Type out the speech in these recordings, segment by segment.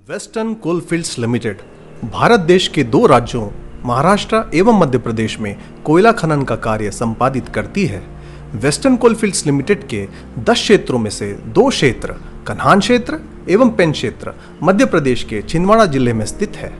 Western coalfields limited Bharat देश के दो राज्यों महाराष्ट्र एवं मध्य प्रदेश में कोयला खनन का कार्य संपादित करती है। वेस्टर्न कोलफील्ड्स लिमिटेड के 10 क्षेत्रों में से 2 क्षेत्र कन्हान क्षेत्र एवं पेंच क्षेत्र मध्य प्रदेश के छिंदवाड़ा जिले में स्थित है।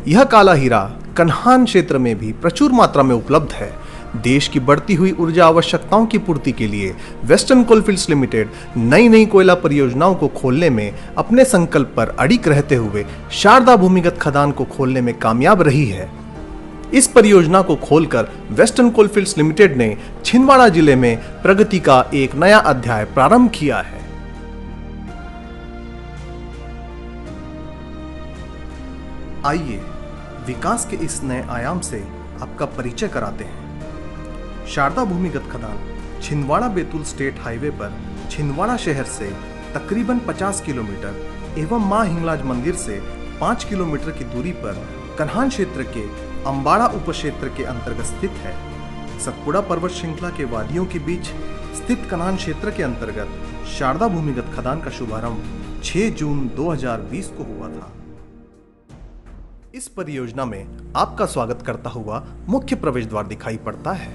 यह काला हीरा कन्हान क्षेत्र में भी प्रचुर मात्रा में उपलब्ध है। देश की बढ़ती हुई ऊर्जा आवश्यकताओं की पूर्ति के लिए वेस्टर्न कोलफील्ड्स लिमिटेड नई नई कोयला परियोजनाओं को खोलने में अपने संकल्प पर अडिग रहते हुए शारदा भूमिगत खदान को खोलने में कामयाब रही है। इस परियोजना को खोलकर वेस्टर्न कोलफील्ड्स लिमिटेड ने छिंदवाड़ा जिले में प्रगति का एक नया अध्याय प्रारंभ किया है। आइए विकास के इस नए आयाम से आपका परिचय कराते हैं। शारदा भूमिगत खदान छिंदवाड़ा बैतूल स्टेट हाईवे पर छिंदवाड़ा शहर से तकरीबन 50 किलोमीटर एवं मां हिंगलाज मंदिर से 5 किलोमीटर की दूरी पर कन्हान क्षेत्र के अंबाड़ा उपक्षेत्र के अंतर्गत स्थित है। सतपुड़ा पर्वत श्रृंखला के वादियों के बीच स्थित कन्हान क्षेत्र के अंतर्गत शारदा भूमिगत खदान का शुभारंभ 6 जून 2020 को हुआ था। इस परियोजना में आपका स्वागत करता हुआ मुख्य प्रवेश द्वार दिखाई पड़ता है।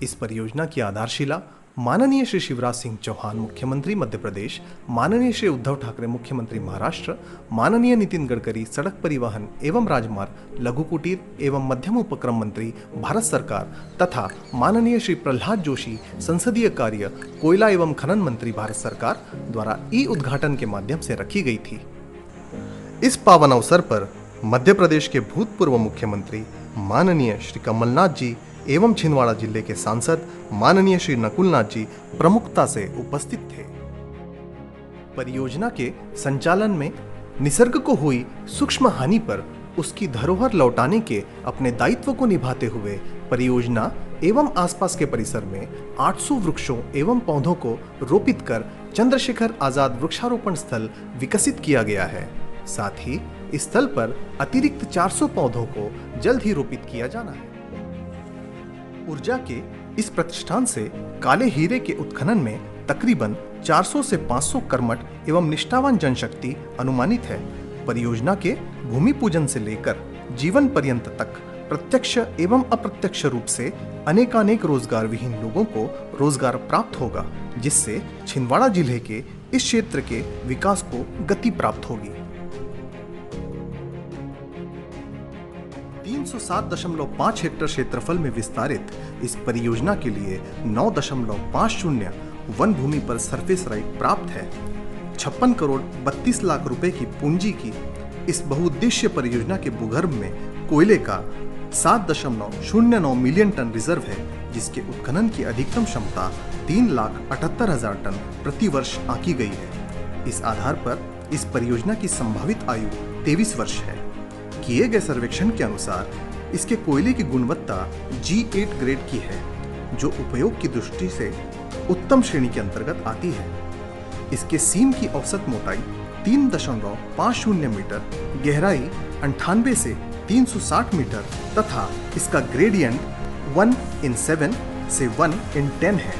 इस परियोजना की आधारशिला माननीय श्री शिवराज सिंह चौहान मुख्यमंत्री मध्य प्रदेश, माननीय श्री उद्धव ठाकरे मुख्यमंत्री महाराष्ट्र, माननीय नितिन गडकरी सड़क परिवहन एवं राजमार्ग, लघु कुटीर एवं मध्यम उपक्रम मंत्री भारत सरकार तथा माननीय श्री प्रहलाद जोशी संसदीय कार्य कोयला एवं खनन मंत्री भारत सरकार द्वारा ई उद्घाटन के माध्यम से रखी गई थी। इस पावन अवसर पर मध्य प्रदेश के भूतपूर्व मुख्यमंत्री माननीय श्री कमलनाथ जी एवं छिंदवाड़ा जिले के सांसद माननीय श्री नकुलनाथ जी प्रमुखता से उपस्थित थे। परियोजना के संचालन में निसर्ग को हुई सूक्ष्म हानि पर उसकी धरोहर लौटाने के अपने दायित्व को निभाते हुए परियोजना एवं आसपास के परिसर में 800 वृक्षों एवं पौधों को रोपित कर चंद्रशेखर आजाद वृक्षारोपण स्थल विकसित किया गया है। साथ ही इस स्थल पर अतिरिक्त 400 पौधों को जल्द ही रोपित किया जाना है। ऊर्जा के इस प्रतिष्ठान से काले हीरे के उत्खनन में तकरीबन 400 से 500 कर्मठ एवं निष्ठावान जनशक्ति अनुमानित है। परियोजना के भूमि पूजन से लेकर जीवन पर्यंत तक प्रत्यक्ष एवं अप्रत्यक्ष रूप से अनेकानेक रोजगार विहीन लोगों को रोजगार प्राप्त होगा, जिससे छिंदवाड़ा जिले के इस क्षेत्र के विकास को गति प्राप्त होगी। 307.5 हेक्टेयर क्षेत्रफल में विस्तारित इस परियोजना के लिए 9.50 वन भूमि पर सरफेस राइट प्राप्त है। 56 करोड़ 32 लाख रुपए की पूंजी की इस बहुउद्देश्य परियोजना के भूगर्भ में कोयले का 7.09 मिलियन टन रिजर्व है, जिसके उत्खनन की अधिकतम क्षमता 3,78,000 टन प्रति वर्ष आंकी गई है। इस आधार पर इस परियोजना की संभावित आयु 23 वर्ष है। किए गए सर्वेक्षण के अनुसार इसके कोयले की गुणवत्ता G8 ग्रेड की है, जो उपयोग की दृष्टि से उत्तम श्रेणी के अंतर्गत आती है। इसके सीम की औसत मोटाई 3.50 मीटर, गहराई 98 से 360 मीटर तथा इसका ग्रेडियंट 1:7 से 1:10 है।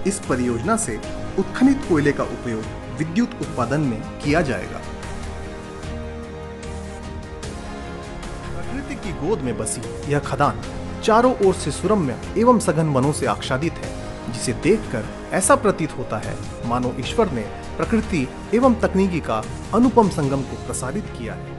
इस परियोजना से उत्खनित कोयले का उपयोग विद्युत उत्पादन में किया जाएगा। प्रकृति की गोद में बसी यह खदान चारों ओर से सुरम्य एवं सघन वनों से आच्छादित है, जिसे देखकर ऐसा प्रतीत होता है मानो ईश्वर ने प्रकृति एवं तकनीकी का अनुपम संगम को प्रसारित किया है।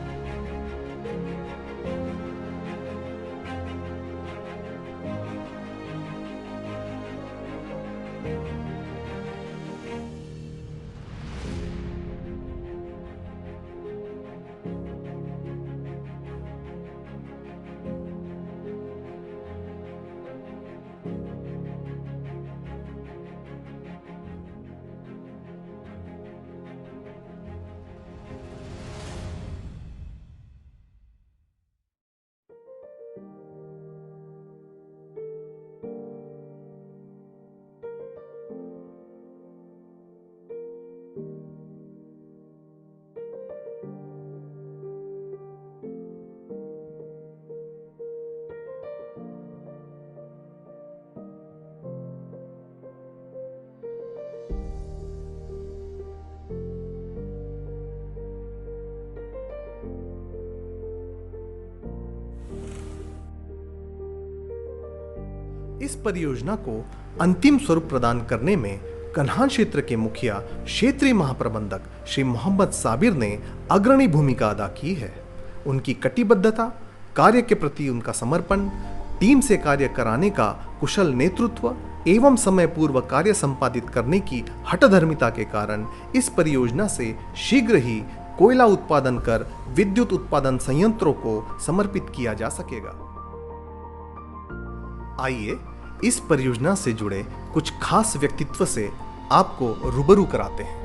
इस परियोजना को अंतिम स्वरूप प्रदान करने में कन्हान क्षेत्र के मुखिया क्षेत्रीय महाप्रबंधक श्री मोहम्मद साबिर ने अग्रणी भूमिका अदा की है। उनकी कटिबद्धता, कार्य के प्रति उनका समर्पण, टीम से कार्य कराने का कुशल नेतृत्व एवं समय पूर्व कार्य संपादित करने की हठधर्मिता के कारण इस परियोजना से शीघ्र ही कोयला उत्पादन कर विद्युत उत्पादन संयंत्रों को समर्पित किया जा सकेगा। आइए इस परियोजना से जुड़े कुछ खास व्यक्तित्व से आपको रूबरू कराते हैं।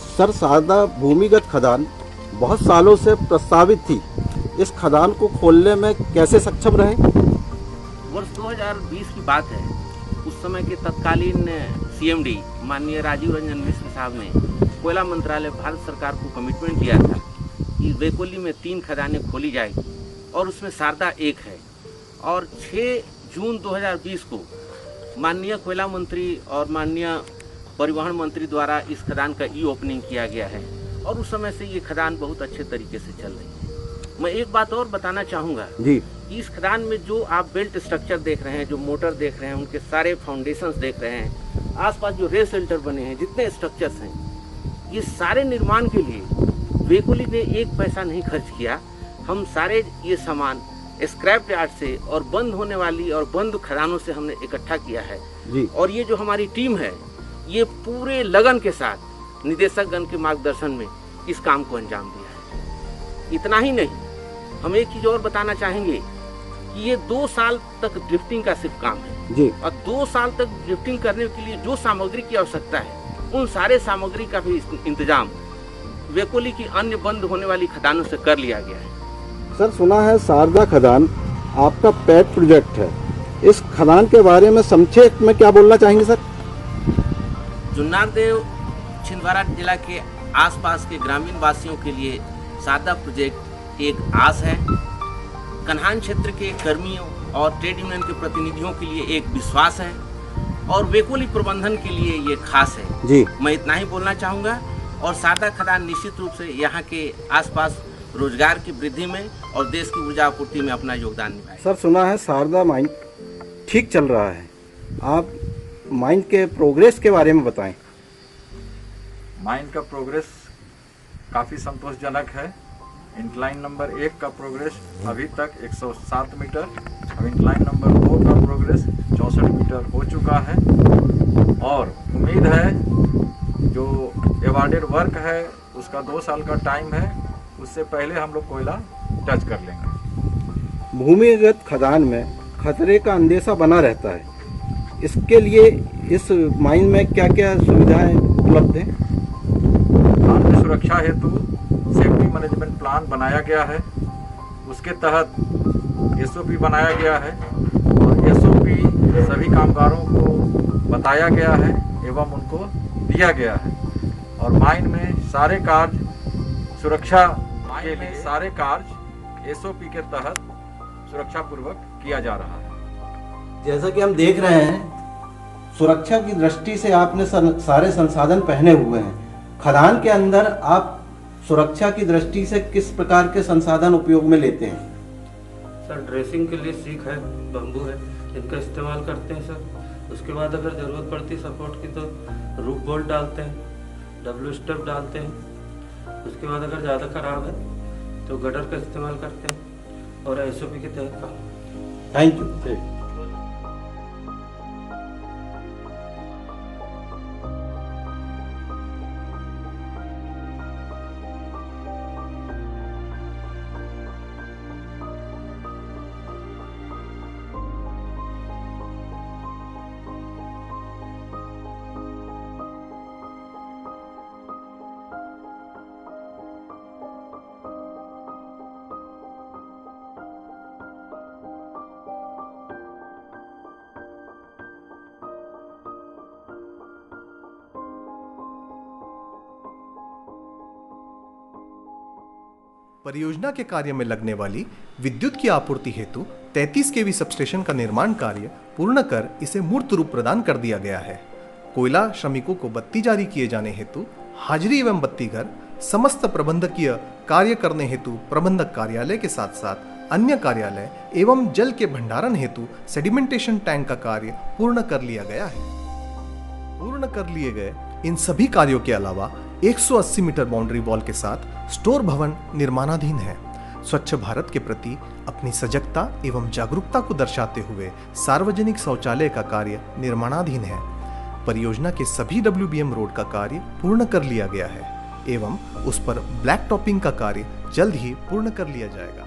सर, शारदा भूमिगत खदान बहुत सालों से प्रस्तावित थी। इस खदान को खोलने में कैसे सक्षम रहे? वर्ष 2020 की बात है। उस समय के तत्कालीन CMD माननीय राजीव रंजन मिश्र साहब ने कोयला मंत्रालय भारत सरकार को कमिटमेंट दिया था कि वेकोली में 3 खदानें खोली जाएगी और उसमें शारदा एक है। और 6 जून 2020 को माननीय कोयला मंत्री और माननीय परिवहन मंत्री द्वारा इस खदान का ओपनिंग किया गया है और उस समय से ये खदान बहुत अच्छे तरीके से चल रही है। मैं एक बात और बताना चाहूँगा जी। इस खदान में जो आप बेल्ट स्ट्रक्चर देख रहे हैं, जो मोटर देख रहे हैं, उनके सारे फाउंडेशंस देख रहे हैं, आसपास जो रेल शेल्टर बने हैं, जितने स्ट्रक्चर्स हैं, ये सारे निर्माण के लिए वेकोली ने एक पैसा नहीं खर्च किया। हम सारे ये सामान स्क्रैप यार्ड से और बंद होने वाली और बंद खदानों से हमने इकट्ठा किया है जी। और ये जो हमारी टीम है, ये पूरे लगन के साथ निदेशकगण के मार्गदर्शन में इस काम को अंजाम दिया है। इतना ही नहीं, हम एक चीज़ और बताना चाहेंगे कि ये 2 साल तक ड्रिफ्टिंग का सिर्फ काम है जी। और 2 साल तक ड्रिफ्टिंग करने के लिए जो सामग्री की आवश्यकता है, उन सारे सामग्री का भी इंतजाम वेकोली की अन्य बंद होने वाली खदानों से कर लिया गया है। सर, सुना है शारदा खदान आपका पेट प्रोजेक्ट है। इस खदान के बारे में संक्षेप में क्या बोलना चाहेंगे सर? जुन्नार देव छिंदवाड़ा जिला के आसपास के ग्रामीण वासियों के लिए शारदा प्रोजेक्ट एक आस है। कन्हान क्षेत्र के कर्मियों और ट्रेड यूनियन के प्रतिनिधियों के लिए एक विश्वास है और वेकोली प्रबंधन के लिए ये खास है जी। मैं इतना ही बोलना चाहूँगा। और शारदा खदान निश्चित रूप से यहाँ के आसपास रोजगार की वृद्धि में और देश की ऊर्जा आपूर्ति में अपना योगदान निभाएगा। सर, सुना है शारदा माइन ठीक चल रहा है। आप माइन के प्रोग्रेस के बारे में बताएं। माइन का प्रोग्रेस काफ़ी संतोषजनक है। इंक्लाइन नंबर 1 का प्रोग्रेस अभी तक 107 मीटर, अब इंक्लाइन नंबर 2 का प्रोग्रेस 64 मीटर हो चुका है और उम्मीद है जो एवार्डेड वर्क है उसका 2 साल का टाइम है, उससे पहले हम लोग कोयला टच कर लेंगे। भूमिगत खदान में खतरे का अंदेशा बना रहता है, इसके लिए इस माइन में क्या क्या सुविधाएं उपलब्ध हैं? खदान की सुरक्षा हेतु सेफ्टी मैनेजमेंट प्लान बनाया गया है। उसके तहत SOP बनाया गया है और SOP सभी कामगारों को बताया गया है एवं उनको दिया गया है। और माइन में सारे कार्य सुरक्षा के लिए सारे कार्य SOP के तहत सुरक्षा पूर्वक किया जा रहा है। जैसा कि हम देख रहे हैं, सुरक्षा की दृष्टि से आपने सारे संसाधन पहने हुए हैं। खदान के अंदर आप सुरक्षा की दृष्टि से किस प्रकार के संसाधन उपयोग में लेते हैं? सर, ड्रेसिंग के लिए सीख है, बम्बू है, इनका इस्तेमाल करते हैं सर। उसके बाद अगर ज़रूरत पड़ती है सपोर्ट की तो रूफ बोल्ट डालते हैं, डब्ल्यू स्टेप डालते हैं। उसके बाद अगर ज़्यादा ख़राब है तो गटर का इस्तेमाल करते हैं और SOP के तहत काम। Thank you. परियोजना के कार्य में लगने वाली विद्युत की आपूर्ति हेतु 33 केवी सबस्टेशन का निर्माण कार्य पूर्ण कर इसे मूर्त रूप प्रदान कर दिया गया है। कोयला श्रमिकों को बत्ती जारी किए जाने हेतु हाजिरी एवं बत्ती घर, समस्त प्रबंधकीय कार्य करने हेतु प्रबंधक कार्यालय के साथ साथ अन्य कार्यालय एवं जल के भंडारण हेतु सेडिमेंटेशन टैंक का कार्य पूर्ण कर लिया गया है। पूर्ण कर लिए गए इन सभी कार्यों के अलावा 180 मीटर बाउंड्री वॉल के साथ स्टोर भवन निर्माणाधीन है। स्वच्छ भारत के प्रति अपनी सजगता एवं जागरूकता को दर्शाते हुए सार्वजनिक शौचालय का कार्य निर्माणाधीन है। परियोजना के सभी WBM रोड का कार्य पूर्ण कर लिया गया है एवं उस पर ब्लैक टॉपिंग का कार्य जल्द ही पूर्ण कर लिया जाएगा।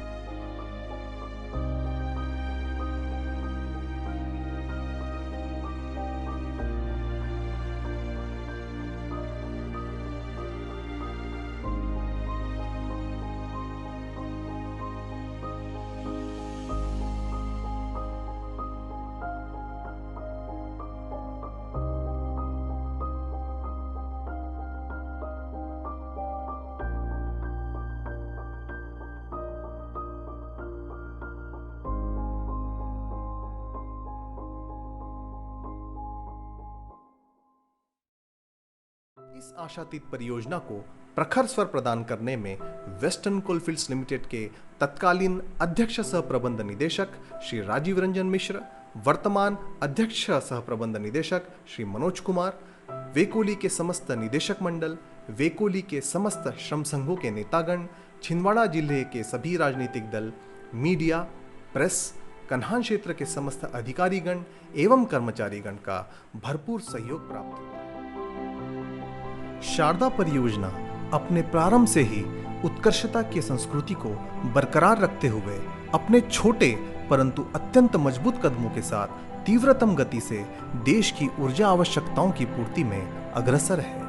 इस आशातीत परियोजना को प्रखर स्वर प्रदान करने में वेस्टर्न कोलफील्ड्स लिमिटेड के तत्कालीन अध्यक्ष सह प्रबंध निदेशक श्री राजीव रंजन मिश्र, वर्तमान अध्यक्ष सह प्रबंध निदेशक श्री मनोज कुमार, वेकोली के समस्त निदेशक मंडल, वेकोली के समस्त श्रम संघों के नेतागण, छिंदवाड़ा जिले के सभी राजनीतिक दल, मीडिया, प्रेस, कन्हान क्षेत्र के समस्त अधिकारीगण एवं कर्मचारीगण का भरपूर सहयोग प्राप्त हुआ। शारदा परियोजना अपने प्रारंभ से ही उत्कृष्टता की संस्कृति को बरकरार रखते हुए अपने छोटे परंतु अत्यंत मजबूत कदमों के साथ तीव्रतम गति से देश की ऊर्जा आवश्यकताओं की पूर्ति में अग्रसर है।